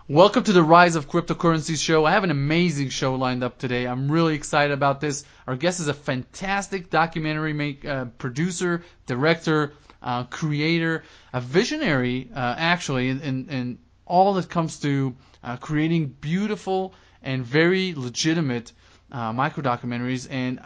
Welcome to the Rise of Cryptocurrencies show. I have an amazing show lined up today. I'm really excited about this. Our guest is a fantastic documentary producer, director, creator, a visionary, actually, in all that comes to creating beautiful and very legitimate micro-documentaries. And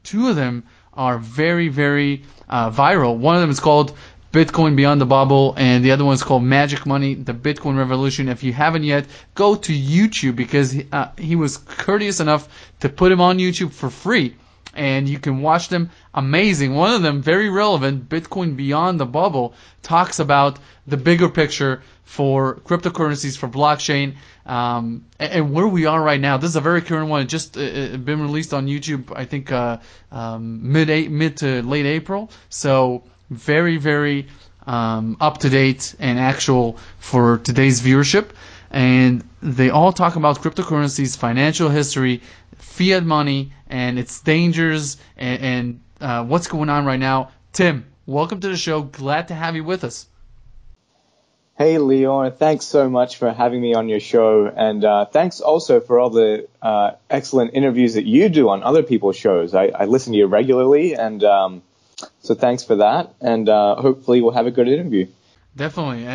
two of them are very, very viral. One of them is called Bitcoin Beyond the Bubble, and the other one is called Magic Money, the Bitcoin Revolution. If you haven't yet, go to YouTube because he was courteous enough to put them on YouTube for free, and you can watch them. Amazing. One of them, very relevant, Bitcoin Beyond the Bubble, talks about the bigger picture for cryptocurrencies, for blockchain, and where we are right now. This is a very current one. It just been released on YouTube, I think, mid to late April. So very, very up to date and actual for today's viewership. And they all talk about cryptocurrencies, financial history, fiat money, and its dangers, and what's going on right now. Tim, welcome to the show. Glad to have you with us. Hey, Lior. Thanks so much for having me on your show. And thanks also for all the excellent interviews that you do on other people's shows. I listen to you regularly, and so thanks for that, and hopefully we'll have a good interview. Definitely.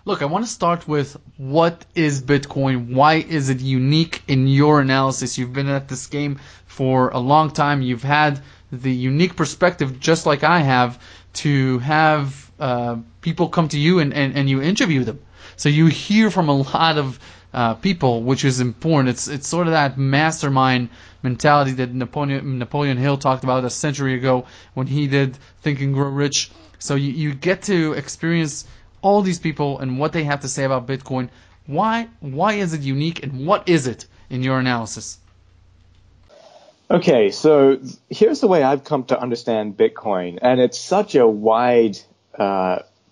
Look, I want to start with what is Bitcoin? Why is it unique in your analysis? You've been at this game for a long time. You've had the unique perspective, just like I have, to have people come to you and you interview them. So you hear from a lot of people, which is important. It's sort of that mastermind mentality that Napoleon Hill talked about a century ago when he did Think and Grow Rich. So you get to experience all these people and what they have to say about Bitcoin. Why is it unique, and what is it in your analysis? Okay, so here's the way I've come to understand Bitcoin, and it's such a wide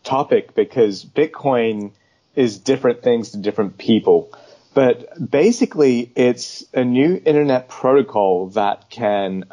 topic because Bitcoin is different things to different people. But basically, it's a new internet protocol that can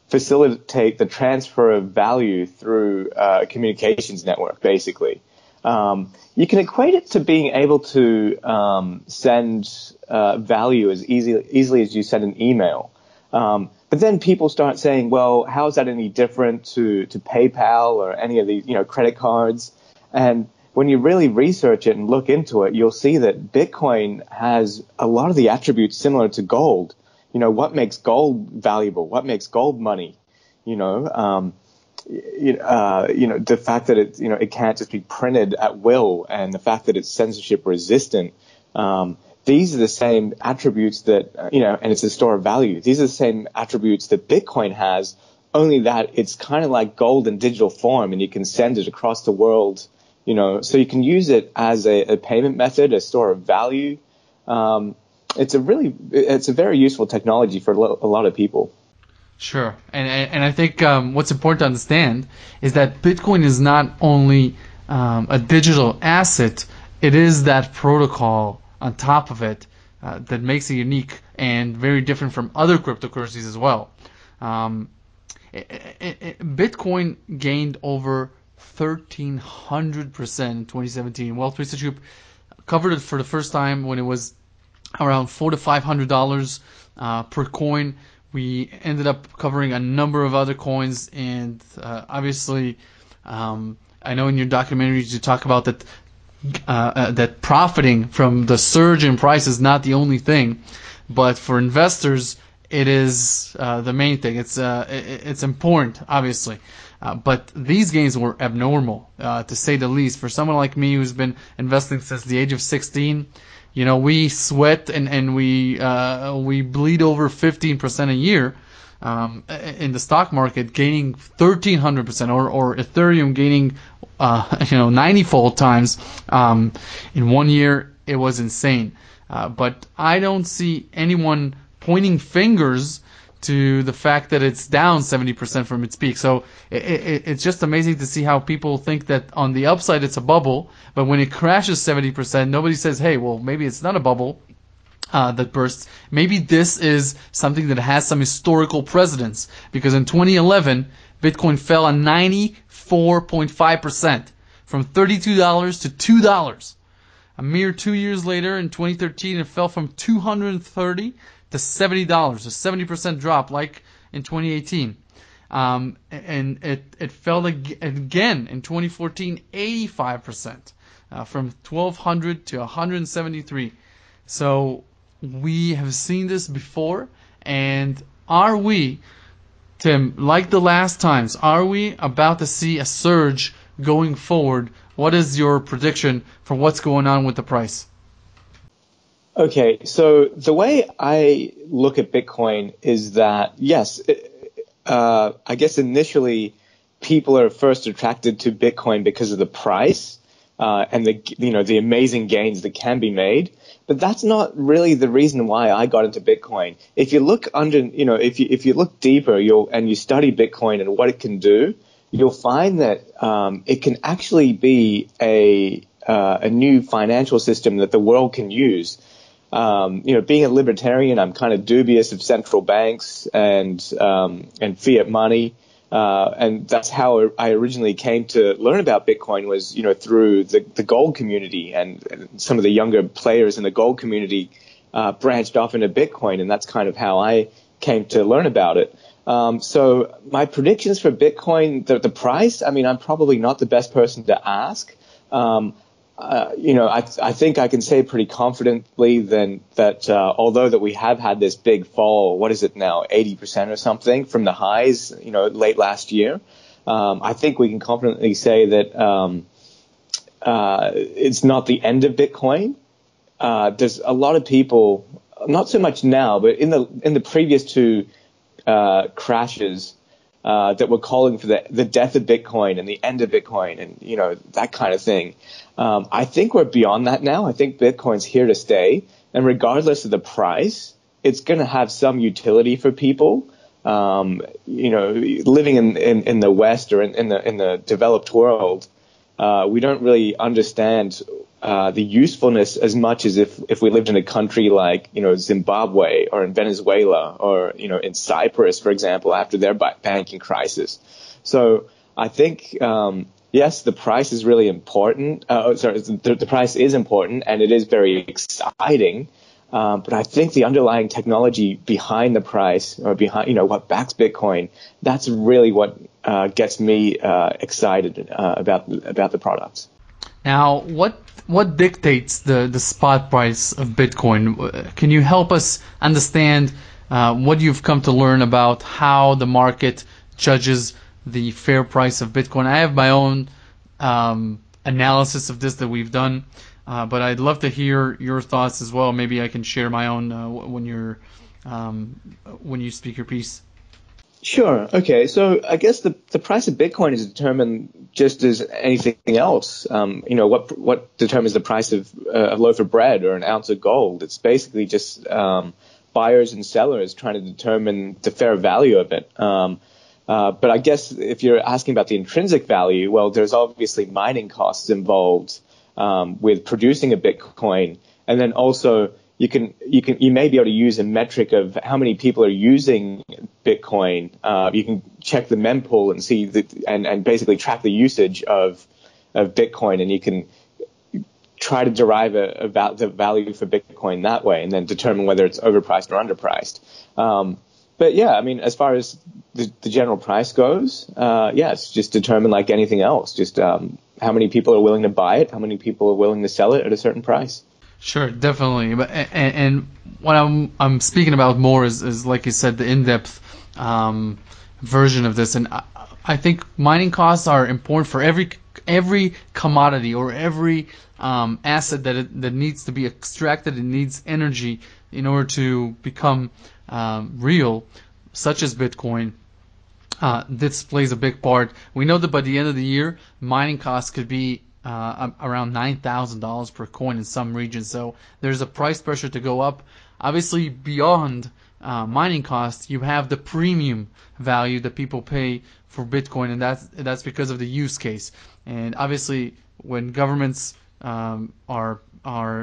facilitate the transfer of value through a communications network, basically. You can equate it to being able to send value as easily as you send an email. But then people start saying, well, how is that any different to PayPal or any of these, credit cards? And when you really research it and look into it, you'll see that Bitcoin has a lot of the attributes similar to gold. What makes gold valuable? What makes gold money? The fact that it can't just be printed at will, and the fact that it's censorship resistant. These are the same attributes that, and it's a store of value. These are the same attributes that Bitcoin has, only that it's kind of like gold in digital form, and you can send it across the world. So you can use it as a payment method, a store of value. It's a very useful technology for a lot of people. Sure, and I think what's important to understand is that Bitcoin is not only a digital asset; it is that protocol on top of it that makes it unique and very different from other cryptocurrencies as well. Bitcoin gained over 1,300% in 2017. Wealth Research Group covered it for the first time when it was around $400 to $500 per coin. We ended up covering a number of other coins, and obviously, I know in your documentaries you talk about that that profiting from the surge in price is not the only thing, but for investors, it is the main thing. It's important, obviously. But these gains were abnormal, to say the least. For someone like me who's been investing since the age of 16, we sweat and we bleed over 15% a year in the stock market, gaining 1,300%, or Ethereum gaining 90-fold times in 1 year. It was insane. But I don't see anyone pointing fingers to the fact that it's down 70% from its peak. So it's just amazing to see how people think that on the upside it's a bubble, but when it crashes 70%, nobody says, hey, well, maybe it's not a bubble that bursts. Maybe this is something that has some historical precedence, because in 2011, Bitcoin fell on 94.5%, from $32 to $2. A mere 2 years later, in 2013, it fell from $230 to $70, a 70% drop, like in 2018. And it fell again in 2014, 85%, from 1,200 to 173. So we have seen this before, and are we, Tim, like the last times, are we about to see a surge going forward? What is your prediction for what's going on with the price? Okay, so the way I look at Bitcoin is that, yes, I guess initially people are first attracted to Bitcoin because of the price and the amazing gains that can be made. But that's not really the reason why I got into Bitcoin. If you look if you look deeper, and you study Bitcoin and what it can do, you'll find that it can actually be a new financial system that the world can use. Being a libertarian, I'm kind of dubious of central banks and fiat money. And that's how I originally came to learn about Bitcoin was, through the gold community, and some of the younger players in the gold community branched off into Bitcoin, and that's kind of how I came to learn about it. So my predictions for Bitcoin, the price, I mean, I'm probably not the best person to ask. I think I can say pretty confidently that although that we have had this big fall, what is it now, 80% or something from the highs, late last year, I think we can confidently say that it's not the end of Bitcoin. There's a lot of people, not so much now, but in the previous two crashes, that were calling for the death of Bitcoin and the end of Bitcoin and, that kind of thing. I think we're beyond that now. I think Bitcoin's here to stay. And regardless of the price, it's going to have some utility for people. Living in the West or in the developed world, we don't really understand the usefulness as much as if we lived in a country like, Zimbabwe or in Venezuela or, in Cyprus, for example, after their banking crisis. So I think, yes, the price is really important. The price is important and it is very exciting. But I think the underlying technology behind the price or behind, what backs Bitcoin, that's really what gets me excited about the products. Now, what dictates the spot price of Bitcoin? Can you help us understand what you've come to learn about how the market judges the fair price of Bitcoin? I have my own analysis of this that we've done, but I'd love to hear your thoughts as well. Maybe I can share my own when you speak your piece. Sure. Okay. So I guess the price of Bitcoin is determined just as anything else. What determines the price of a loaf of bread or an ounce of gold? It's basically just buyers and sellers trying to determine the fair value of it. But I guess if you're asking about the intrinsic value, well, there's obviously mining costs involved with producing a Bitcoin, and then also you may be able to use a metric of how many people are using Bitcoin. You can check the mempool and see and basically track the usage of Bitcoin, and you can try to derive about the value for Bitcoin that way, and then determine whether it's overpriced or underpriced. But yeah, I mean, as far as the general price goes, it's just determined like anything else. Just how many people are willing to buy it, how many people are willing to sell it at a certain price. Sure, definitely. But and what I'm speaking about more is like you said, the in-depth version of this. And I think mining costs are important for every commodity or every asset that needs to be extracted. It needs energy in order to become real, such as Bitcoin. This plays a big part. We know that by the end of the year, mining costs could be around $9,000 per coin in some regions. So there's a price pressure to go up. Obviously, beyond mining costs, you have the premium value that people pay for Bitcoin, and that's because of the use case. And obviously, when governments are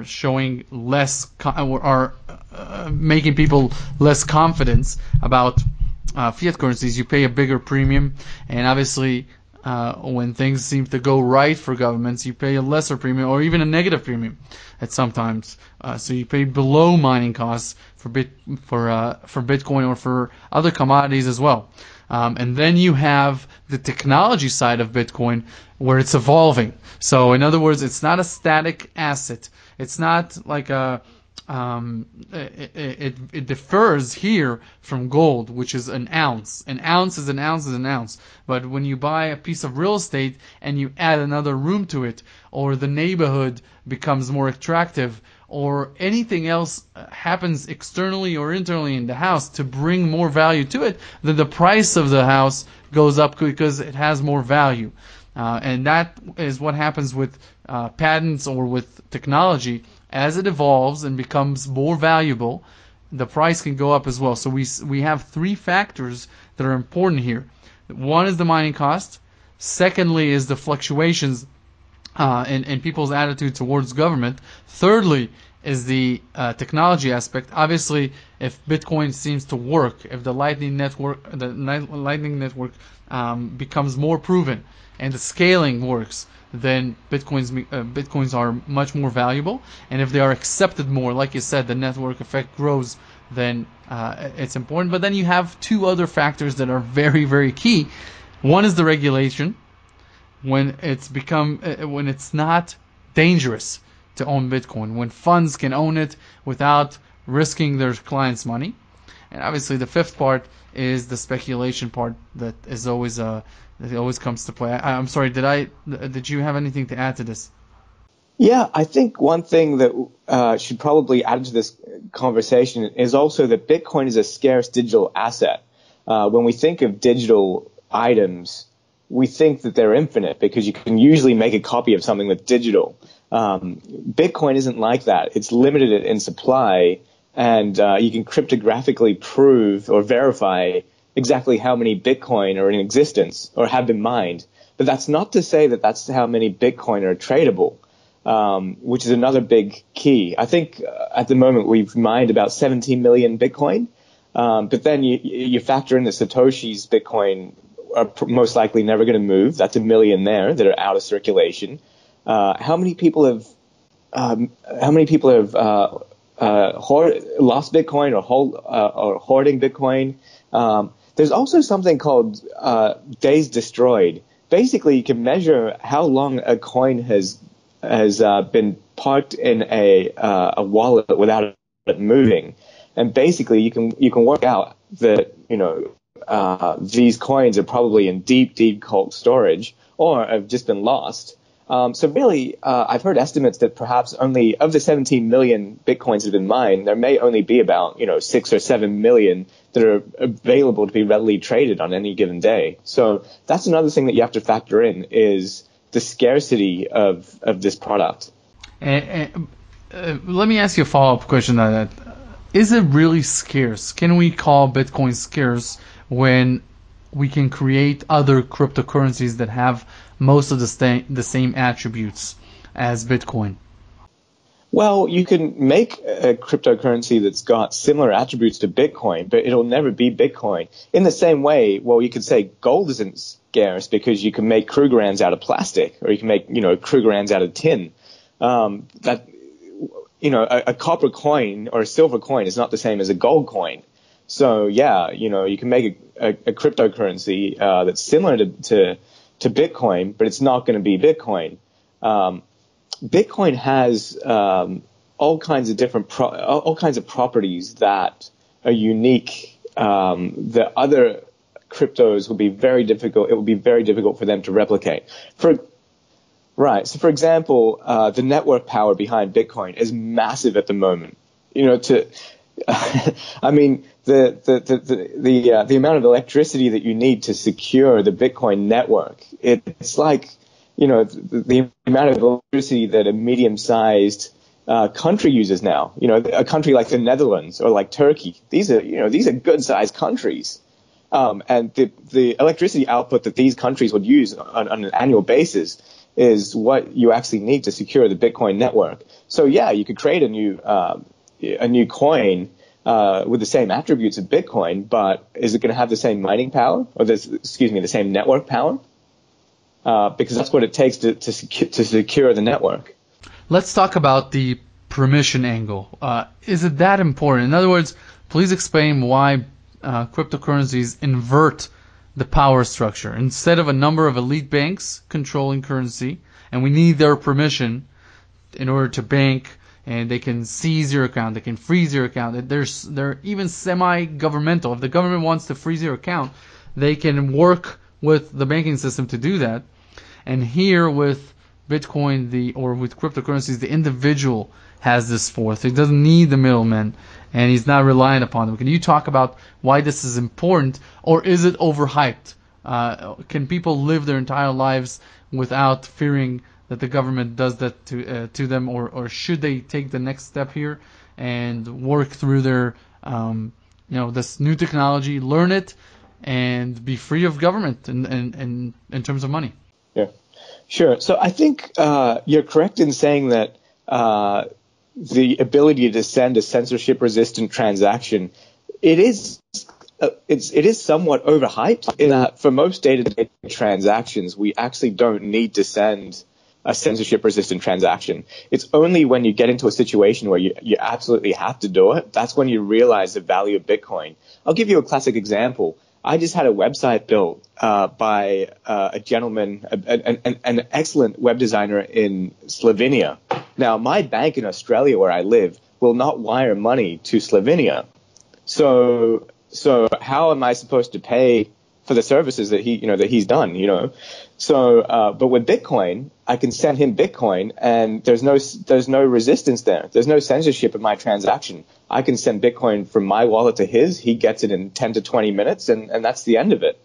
showing less are making people less confidence about fiat currencies, you pay a bigger premium, and obviously when things seem to go right for governments, you pay a lesser premium or even a negative premium at sometimes. So you pay below mining costs for Bitcoin or for other commodities as well. And then you have the technology side of Bitcoin where it's evolving. So in other words, it's not a static asset. It's not like it differs here from gold, which is an ounce. An ounce is an ounce is an ounce. But when you buy a piece of real estate and you add another room to it, or the neighborhood becomes more attractive, or anything else happens externally or internally in the house to bring more value to it, then the price of the house goes up because it has more value. And that is what happens with patents or with technology. As it evolves and becomes more valuable, the price can go up as well. So we have three factors that are important here. One is the mining cost. Secondly is the fluctuations in people's attitude towards government. Thirdly is the technology aspect. Obviously, if Bitcoin seems to work, if the Lightning Network becomes more proven and the scaling works, then Bitcoins are much more valuable. And if they are accepted more, like you said, the network effect grows, then it's important. But then you have two other factors that are very, very key. One is the regulation. When it's not dangerous to own Bitcoin, when funds can own it without risking their clients' money. And obviously the fifth part is the speculation part that is always that always comes to play. I'm sorry, did you have anything to add to this? Yeah, I think one thing that should probably add to this conversation is also that Bitcoin is a scarce digital asset. When we think of digital items, we think that they're infinite because you can usually make a copy of something that's digital. Bitcoin isn't like that. It's limited in supply, and you can cryptographically prove or verify exactly how many Bitcoin are in existence or have been mined. But that's not to say that that's how many Bitcoin are tradable, which is another big key. I think at the moment we've mined about 17 million Bitcoin, but then you factor in the Satoshi's Bitcoin are most likely never going to move. That's 1 million there that are out of circulation. How many people have lost Bitcoin or hoarding Bitcoin? There's also something called days destroyed. Basically, you can measure how long a coin has been parked in a wallet without it moving, and basically you can work out that these coins are probably in deep cold storage or have just been lost. So really, I've heard estimates that perhaps only of the 17 million Bitcoins that have been mined, there may only be about 6 or 7 million that are available to be readily traded on any given day. So that's another thing that you have to factor in is the scarcity of this product. Let me ask you a follow-up question on that. Is it really scarce? Can we call Bitcoin scarce when we can create other cryptocurrencies that have most of the same attributes as Bitcoin? Well, you can make a cryptocurrency that's got similar attributes to Bitcoin, but it'll never be Bitcoin. In the same way, well, you could say gold isn't scarce because you can make Krugerrands out of plastic, or you can make, Krugerrands out of tin. A copper coin or a silver coin is not the same as a gold coin. So yeah, you can make a cryptocurrency that's similar to Bitcoin, but it's not going to be Bitcoin. Bitcoin has all kinds of properties that are unique. The other cryptos will be very difficult. It will be very difficult for them to replicate. So for example, the network power behind Bitcoin is massive at the moment. I mean, the amount of electricity that you need to secure the Bitcoin network, it's like, the amount of electricity that a medium-sized country uses now. A country like the Netherlands or like Turkey, these are good-sized countries. And the electricity output that these countries would use on an annual basis is what you actually need to secure the Bitcoin network. So yeah, you could create a new coin with the same attributes of Bitcoin, but is it going to have the same mining power or the same network power? because that's what it takes to secure the network. Let's talk about the permission angle. Is it that important? In other words, please explain why cryptocurrencies invert the power structure. Instead of a number of elite banks controlling currency, and we need their permission in order to bank, and they can seize your account, they can freeze your account. They're even semi-governmental. If the government wants to freeze your account, they can work with the banking system to do that. And here with Bitcoin, or with cryptocurrencies, the individual has this force. He doesn't need the middleman, and he's not reliant upon them. Can you talk about why this is important, or is it overhyped? Can people live their entire lives without fearing that the government does that to them, or should they take the next step here and work through their this new technology, learn it, and be free of government in terms of money? Yeah, sure. So I think you're correct in saying that the ability to send a censorship-resistant transaction, it is somewhat overhyped in that for most day-to-day transactions, we actually don't need to send a censorship-resistant transaction. It's only when you get into a situation where you absolutely have to do it, that's when you realize the value of Bitcoin. I'll give you a classic example. I just had a website built by a gentleman, an excellent web designer in Slovenia. Now, my bank in Australia where I live will not wire money to Slovenia. So how am I supposed to pay for the services that he's done, So, but with Bitcoin, I can send him Bitcoin, and there's no resistance there. There's no censorship in my transaction. I can send Bitcoin from my wallet to his. He gets it in 10 to 20 minutes, and that's the end of it.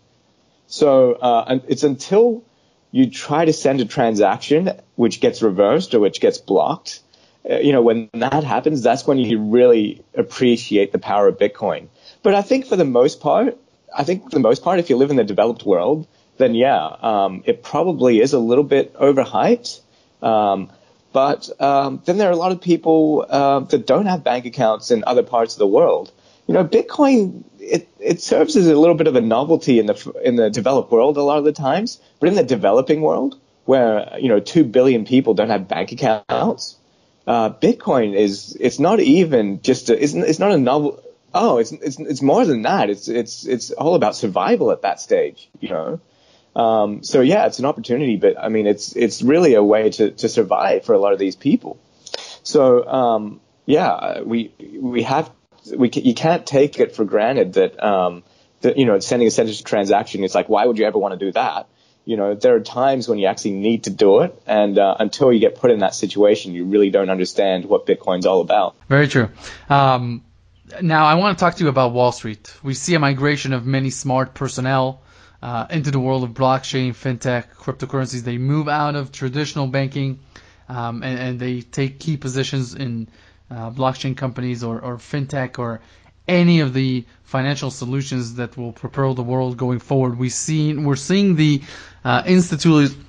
So, and it's until you try to send a transaction which gets reversed or which gets blocked, when that happens, that's when you really appreciate the power of Bitcoin. But I think for the most part, if you live in the developed world, then it probably is a little bit overhyped. But then there are a lot of people that don't have bank accounts in other parts of the world. Bitcoin, it serves as a little bit of a novelty in the developed world a lot of the times, but in the developing world, where 2 billion people don't have bank accounts, Bitcoin it's not even just it's not a novel. Oh, it's more than that. It's all about survival at that stage, So it's an opportunity, but I mean, it's really a way to survive for a lot of these people. So you can't take it for granted that sending a censorship transaction. It's like, why would you ever want to do that? There are times when you actually need to do it, and until you get put in that situation, you really don't understand what Bitcoin's all about. Very true. Now, I want to talk to you about Wall Street. We see a migration of many smart personnel into the world of blockchain, fintech, cryptocurrencies. They move out of traditional banking and they take key positions in blockchain companies or fintech or any of the financial solutions that will propel the world going forward. We're seeing the institution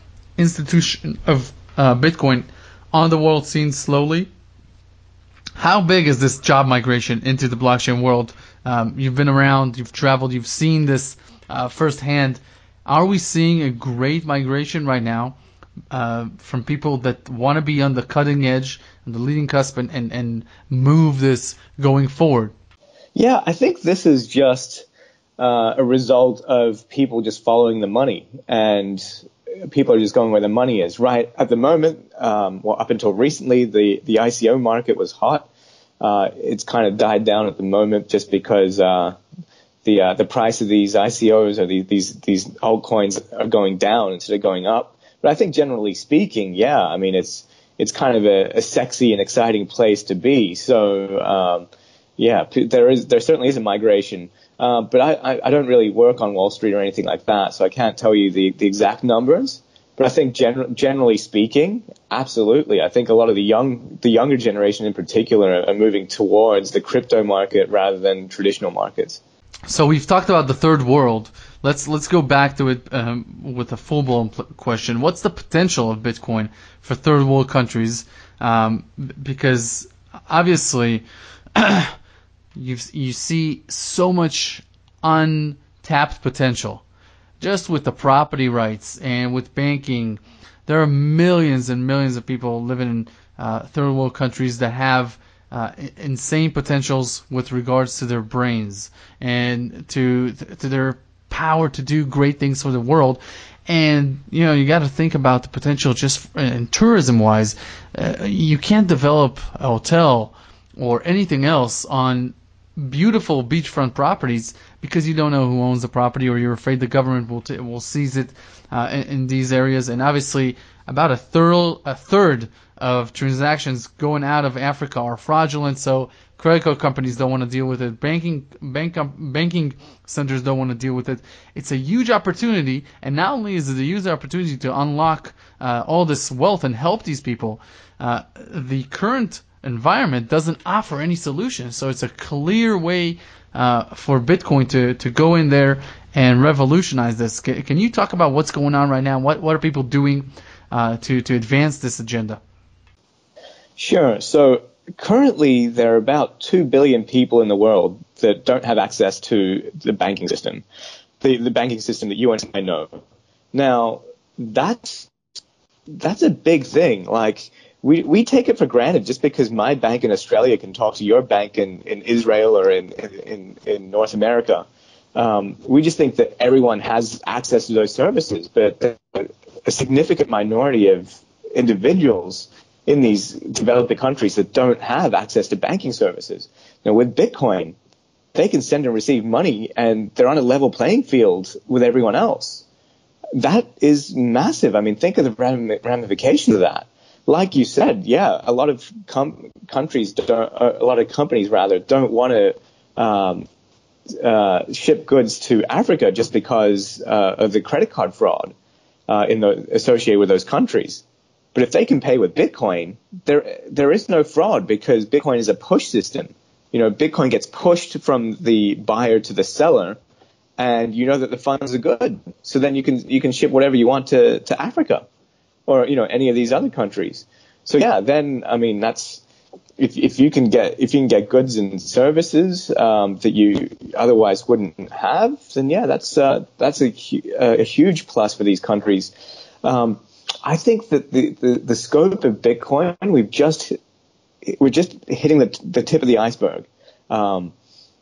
of Bitcoin on the world scene slowly. How big is this job migration into the blockchain world? You've been around, you've traveled, you've seen this firsthand. Are we seeing a great migration right now from people that want to be on the cutting edge, on the leading cusp, and move this going forward? Yeah, I think this is just a result of people just following the money, and people are just going where the money is. Right at the moment, up until recently, the ICO market was hot. It's kind of died down at the moment just because the price of these ICOs or these altcoins are going down instead of going up. But I think generally speaking, I mean it's kind of a sexy and exciting place to be. So there certainly is a migration. But I don't really work on Wall Street or anything like that, so I can't tell you the exact numbers. But I think generally speaking, absolutely. I think a lot of the younger generation in particular are moving towards the crypto market rather than traditional markets. So we've talked about the third world. Let's go back to it with a full-blown question. What's the potential of Bitcoin for third world countries? Because obviously you see so much untapped potential. just with the property rights and with banking, there are millions and millions of people living in third world countries that have insane potentials with regards to their brains and to their power to do great things for the world. And you got to think about the potential just in tourism wise. You can't develop a hotel or anything else on beautiful beachfront properties because you don't know who owns the property, or you're afraid the government will seize it in these areas. And obviously, about a third of transactions going out of Africa are fraudulent. So credit card companies don't want to deal with it. Banking centers don't want to deal with it. It's a huge opportunity, and not only is it a huge opportunity to unlock all this wealth and help these people, the current environment doesn't offer any solution. So it's a clear way for Bitcoin to go in there and revolutionize this. Can you talk about what's going on right now? What are people doing to advance this agenda? Sure. So currently there are about 2 billion people in the world that don't have access to the banking system, the banking system that you and I know. Now, that's a big thing. Like, we take it for granted just because my bank in Australia can talk to your bank in Israel or in North America. We just think that everyone has access to those services, but a significant minority of individuals in these developing countries that don't have access to banking services. Now, with Bitcoin, they can send and receive money, and they're on a level playing field with everyone else. That is massive. I mean, think of the ramifications of that. Like you said, yeah, a lot of companies don't want to ship goods to Africa just because of the credit card fraud associated with those countries. But if they can pay with Bitcoin, there is no fraud because Bitcoin is a push system. Bitcoin gets pushed from the buyer to the seller, and you know that the funds are good. So then you can ship whatever you want to Africa or any of these other countries. So yeah, then I mean that's if you can get goods and services that you otherwise wouldn't have, then yeah, that's a huge plus for these countries. I think that the scope of Bitcoin, we're just hitting the tip of the iceberg.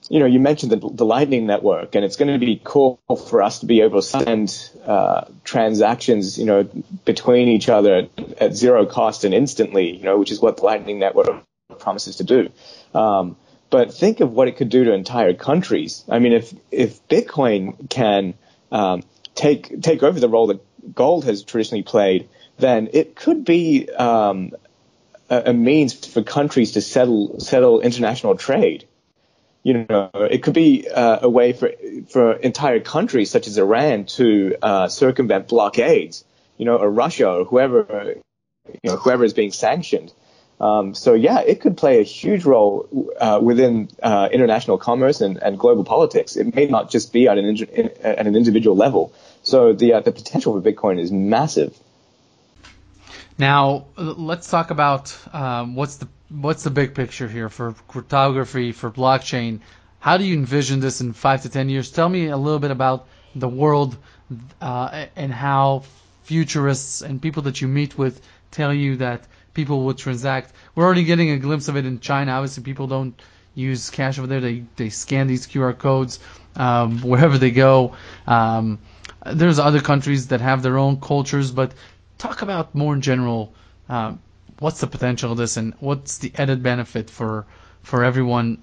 You mentioned the Lightning Network, and it's going to be cool for us to be able to send transactions, between each other at zero cost and instantly, which is what the Lightning Network promises to do. But think of what it could do to entire countries. I mean, if Bitcoin can take over the role that gold has traditionally played, then it could be a means for countries to settle international trade. It could be a way for entire countries such as Iran to circumvent blockades, or Russia or whoever is being sanctioned. So yeah, it could play a huge role within international commerce and global politics. It may not just be at an individual level. So the potential for Bitcoin is massive. Now let's talk about what's the big picture here for cryptography, for blockchain. How do you envision this in 5 to 10 years? Tell me a little bit about the world and how futurists and people that you meet with tell you that people would transact. We're already getting a glimpse of it in China. Obviously, people don't use cash over there. They scan these QR codes wherever they go. There's other countries that have their own cultures, but talk about more in general. What's the potential of this, and what's the added benefit for everyone,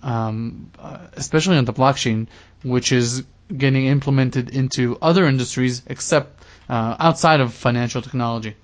especially on the blockchain, which is getting implemented into other industries except outside of financial technology?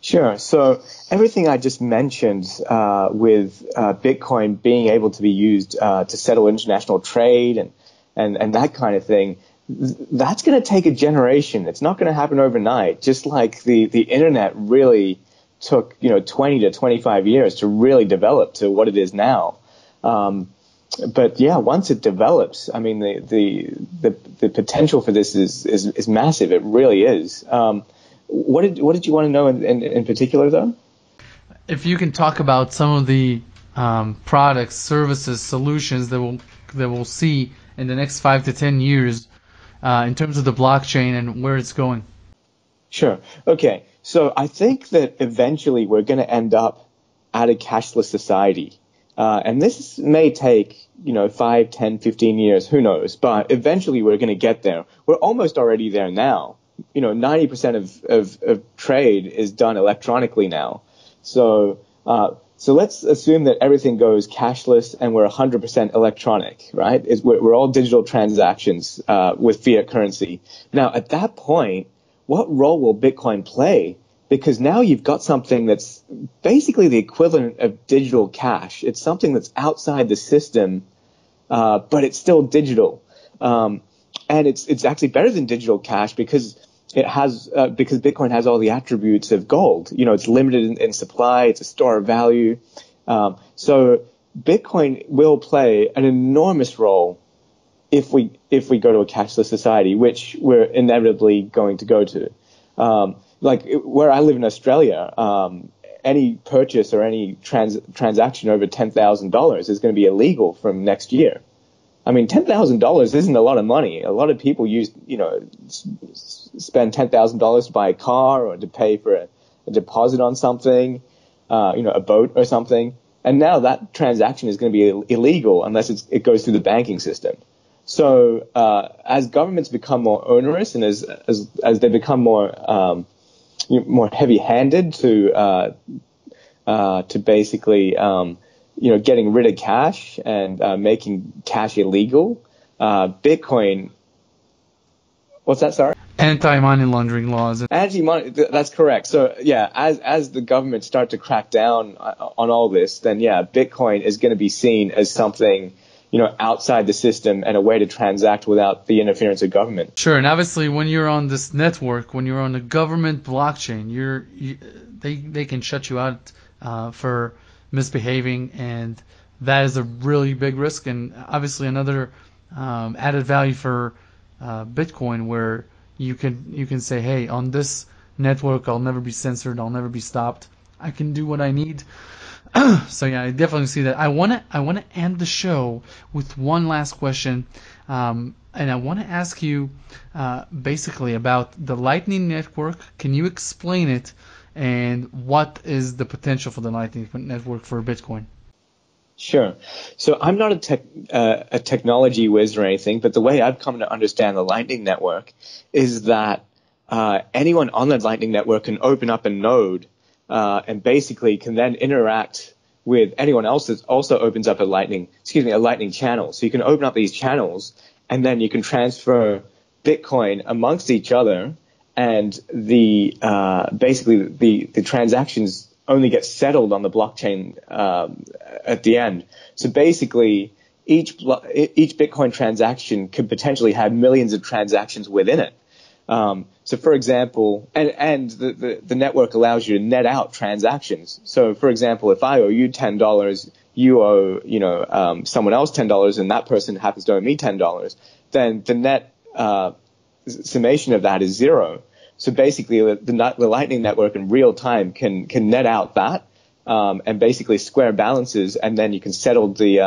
Sure. So everything I just mentioned with Bitcoin being able to be used to settle international trade and that kind of thing, that's going to take a generation. It's not going to happen overnight. Just like the internet really took 20 to 25 years to really develop to what it is now. But yeah, once it develops, I mean the potential for this is massive. It really is. What did you want to know in particular, though? If you can talk about some of the products, services, solutions that we'll see in the next 5 to 10 years in terms of the blockchain and where it's going? Sure. Okay. So I think that eventually we're going to end up at a cashless society. And this may take, 5, 10, 15 years, who knows? But eventually we're going to get there. We're almost already there now. 90% of trade is done electronically now. So let's assume that everything goes cashless and we're 100% electronic, right? We're all digital transactions with fiat currency. Now, at that point, what role will Bitcoin play? Because now you've got something that's basically the equivalent of digital cash. It's something that's outside the system, but it's still digital. And it's actually better than digital cash because because Bitcoin has all the attributes of gold. It's limited in supply. It's a store of value. So Bitcoin will play an enormous role if we go to a cashless society, which we're inevitably going to go to. Like where I live in Australia, any purchase or any transaction over $10,000 is going to be illegal from next year. I mean, $10,000 isn't a lot of money. A lot of people spend $10,000 to buy a car or to pay for a deposit on something, a boat or something. And now that transaction is going to be illegal unless it goes through the banking system. So as governments become more onerous and as they become more heavy-handed to basically getting rid of cash and making cash illegal, Bitcoin. What's that? Sorry. Anti-money laundering laws. Anti-money. That's correct. So yeah, as the government start to crack down on all this, then yeah, Bitcoin is going to be seen as something outside the system and a way to transact without the interference of government. Sure, and obviously when you're on this network, when you're on a government blockchain, they can shut you out for misbehaving, and that is a really big risk. And obviously another added value for Bitcoin, where you can say, hey, on this network I'll never be censored, I'll never be stopped, I can do what I need. So yeah, I definitely see that. I wanna end the show with one last question, and I want to ask you basically about the Lightning Network. Can you explain it, and what is the potential for the Lightning Network for Bitcoin? Sure. So I'm not a technology whiz or anything, but the way I've come to understand the Lightning Network is that anyone on the Lightning Network can open up a node and basically can then interact with anyone else that also opens up a lightning channel. So you can open up these channels and then you can transfer Bitcoin amongst each other, and basically the transactions only get settled on the blockchain at the end. So basically each Bitcoin transaction could potentially have millions of transactions within it. So for example, and the network allows you to net out transactions. So for example, if I owe you $10, you owe, someone else $10, and that person happens to owe me $10, then the net, summation of that is zero. So basically the Lightning Network in real time can net out that, and basically square balances, and then you can settle the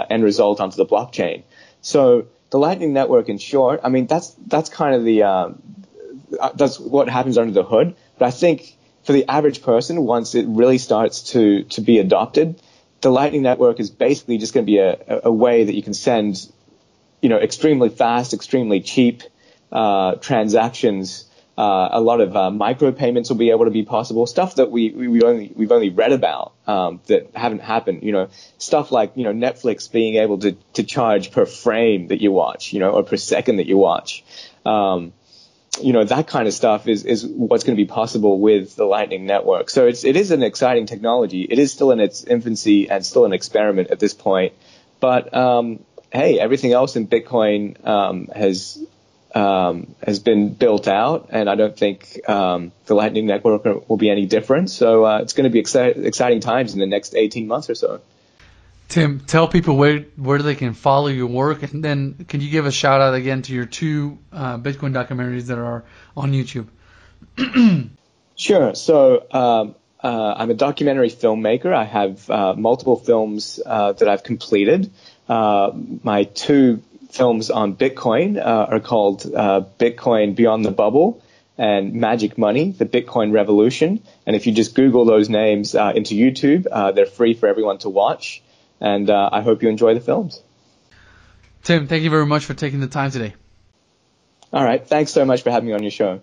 end result onto the blockchain. So the Lightning Network, in short, I mean, that's kind of that's what happens under the hood. But I think for the average person, once it really starts to be adopted, the Lightning Network is basically just going to be a way that you can send, extremely fast, extremely cheap transactions. A lot of micropayments will be able to be possible. Stuff that we've only read about that haven't happened. Stuff like Netflix being able to charge per frame that you watch, or per second that you watch. That kind of stuff is what's going to be possible with the Lightning Network. So it is an exciting technology. It is still in its infancy and still an experiment at this point. But hey, everything else in Bitcoin has been built out, and I don't think the Lightning Network will be any different. So it's going to be exciting times in the next 18 months or so. Tim, tell people where they can follow your work, and then can you give a shout out again to your two Bitcoin documentaries that are on YouTube? Sure. So I'm a documentary filmmaker. I have multiple films that I've completed. My two films on Bitcoin are called Bitcoin Beyond the Bubble and Magic Money, the Bitcoin Revolution. And if you just Google those names into YouTube, they're free for everyone to watch. And I hope you enjoy the films. Tim, thank you very much for taking the time today. All right. Thanks so much for having me on your show.